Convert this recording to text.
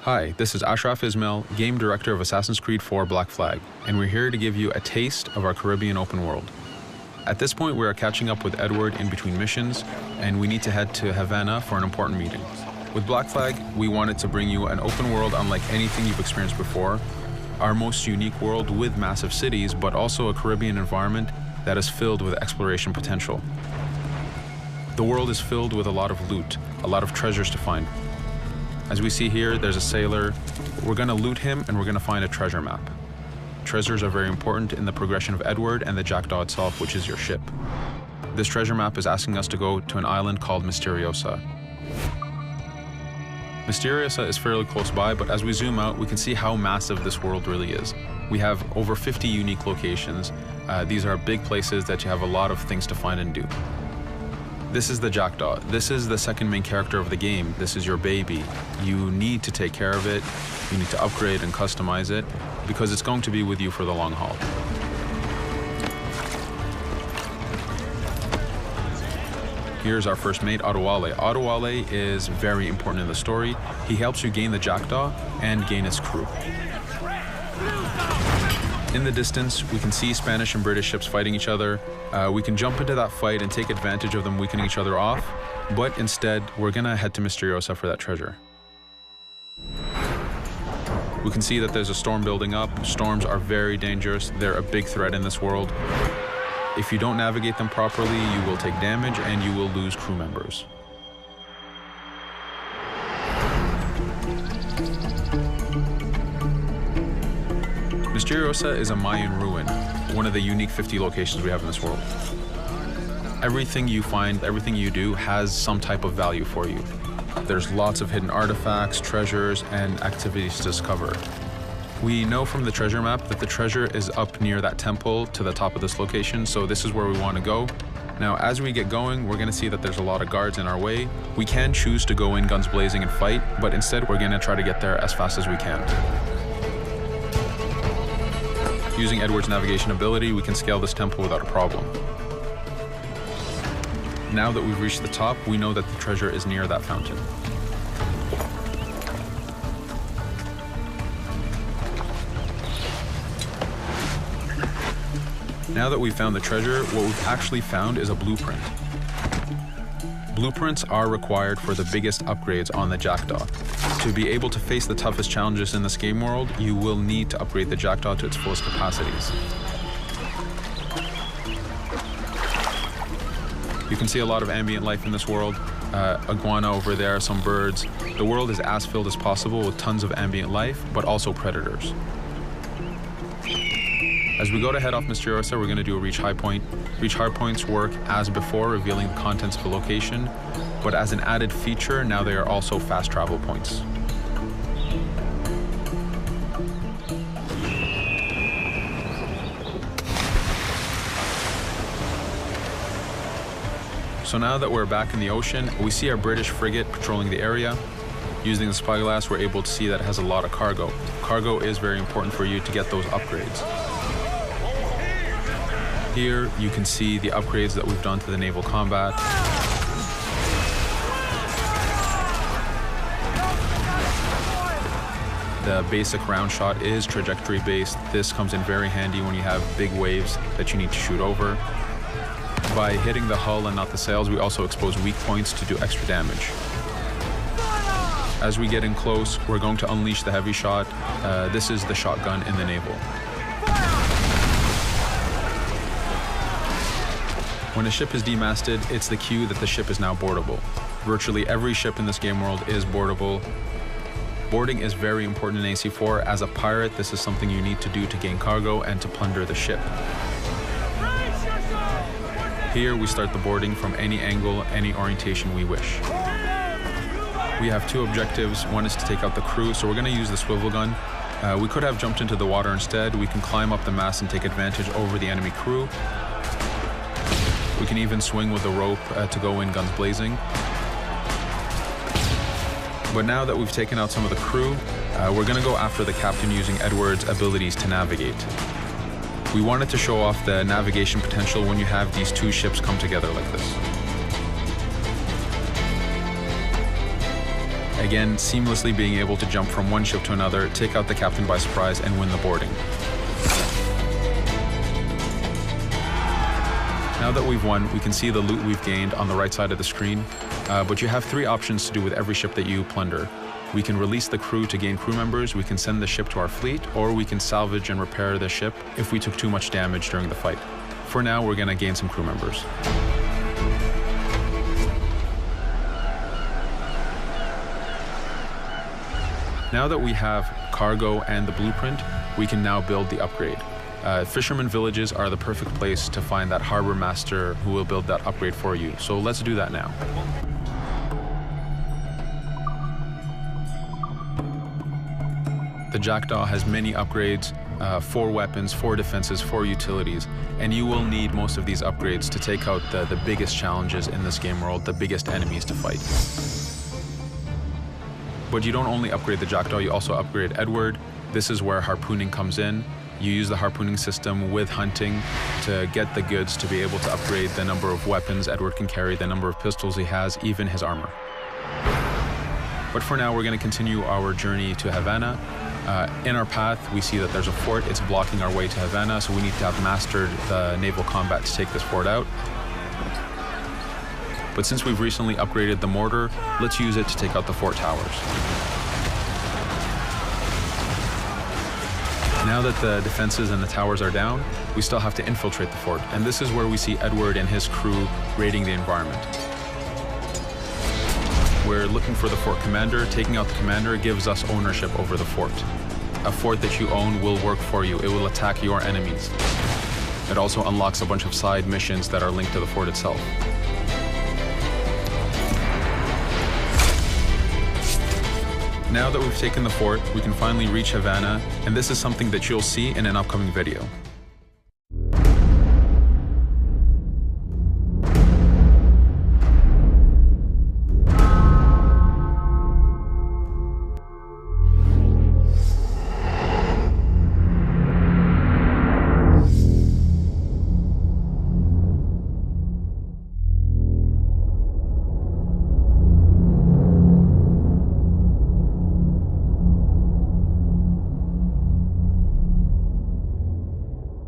Hi, this is Ashraf Ismail, Game Director of Assassin's Creed 4 Black Flag, and we're here to give you a taste of our Caribbean open world. At this point, we are catching up with Edward in between missions, and we need to head to Havana for an important meeting. With Black Flag, we wanted to bring you an open world unlike anything you've experienced before, our most unique world with massive cities, but also a Caribbean environment that is filled with exploration potential. The world is filled with a lot of loot, a lot of treasures to find. As we see here, there's a sailor. We're gonna loot him and we're gonna find a treasure map. Treasures are very important in the progression of Edward and the Jackdaw itself, which is your ship. This treasure map is asking us to go to an island called Misteriosa. Misteriosa is fairly close by, but as we zoom out, we can see how massive this world really is. We have over 50 unique locations. These are big places that you have a lot of things to find and do. This is the Jackdaw. This is the second main character of the game. This is your baby. You need to take care of it. You need to upgrade and customize it because it's going to be with you for the long haul. Here's our first mate, Adewale. Adewale is very important in the story. He helps you gain the Jackdaw and gain its crew. In the distance, we can see Spanish and British ships fighting each other. We can jump into that fight and take advantage of them weakening each other off, but instead, we're gonna head to Misteriosa for that treasure. We can see that there's a storm building up. Storms are very dangerous. They're a big threat in this world. If you don't navigate them properly, you will take damage and you will lose crew members. Misteriosa is a Mayan ruin, one of the unique 50 locations we have in this world. Everything you find, everything you do has some type of value for you. There's lots of hidden artifacts, treasures, and activities to discover. We know from the treasure map that the treasure is up near that temple to the top of this location, so this is where we want to go. Now, as we get going, we're going to see that there's a lot of guards in our way. We can choose to go in guns blazing and fight, but instead we're going to try to get there as fast as we can. Using Edward's navigation ability, we can scale this temple without a problem. Now that we've reached the top, we know that the treasure is near that fountain. Now that we've found the treasure, what we've actually found is a blueprint. Blueprints are required for the biggest upgrades on the Jackdaw. To be able to face the toughest challenges in this game world, you will need to upgrade the Jackdaw to its fullest capacities. You can see a lot of ambient life in this world. Iguana over there, some birds. The world is as filled as possible with tons of ambient life, but also predators. As we go to head off Misteriosa, we're going to do a reach high point. Reach high points work as before, revealing the contents of a location, but as an added feature, now they are also fast travel points. So now that we're back in the ocean, we see our British frigate patrolling the area. Using the spyglass, we're able to see that it has a lot of cargo. Cargo is very important for you to get those upgrades. Here, you can see the upgrades that we've done to the naval combat. The basic round shot is trajectory based. This comes in very handy when you have big waves that you need to shoot over. By hitting the hull and not the sails, we also expose weak points to do extra damage. As we get in close, we're going to unleash the heavy shot. This is the shotgun in the naval. When a ship is demasted, it's the cue that the ship is now boardable. Virtually every ship in this game world is boardable. Boarding is very important in AC4. As a pirate, this is something you need to do to gain cargo and to plunder the ship. Here, we start the boarding from any angle, any orientation we wish. We have two objectives. One is to take out the crew, so we're going to use the swivel gun. We could have jumped into the water instead. We can climb up the mast and take advantage over the enemy crew. We can even swing with a rope to go in guns blazing. But now that we've taken out some of the crew, we're going to go after the captain using Edward's abilities to navigate. We wanted to show off the navigation potential when you have these two ships come together like this. Again, seamlessly being able to jump from one ship to another, take out the captain by surprise, and win the boarding. Now that we've won, we can see the loot we've gained on the right side of the screen, but you have 3 options to do with every ship that you plunder. We can release the crew to gain crew members, we can send the ship to our fleet, or we can salvage and repair the ship if we took too much damage during the fight. For now, we're going to gain some crew members. Now that we have cargo and the blueprint, we can now build the upgrade. Fisherman villages are the perfect place to find that harbor master who will build that upgrade for you. So let's do that now. The Jackdaw has many upgrades, 4 weapons, 4 defenses, 4 utilities, and you will need most of these upgrades to take out the biggest challenges in this game world, the biggest enemies to fight. But you don't only upgrade the Jackdaw, you also upgrade Edward. This is where harpooning comes in. You use the harpooning system with hunting to get the goods to be able to upgrade the number of weapons Edward can carry, the number of pistols he has, even his armor. But for now, we're going to continue our journey to Havana. In our path, we see that there's a fort. It's blocking our way to Havana, so we need to have mastered the naval combat to take this fort out. But since we've recently upgraded the mortar, let's use it to take out the fort towers. Now that the defenses and the towers are down, we still have to infiltrate the fort. And this is where we see Edward and his crew raiding the environment. We're looking for the fort commander. Taking out the commander gives us ownership over the fort. A fort that you own will work for you. It will attack your enemies. It also unlocks a bunch of side missions that are linked to the fort itself. Now that we've taken the fort, we can finally reach Havana, and this is something that you'll see in an upcoming video.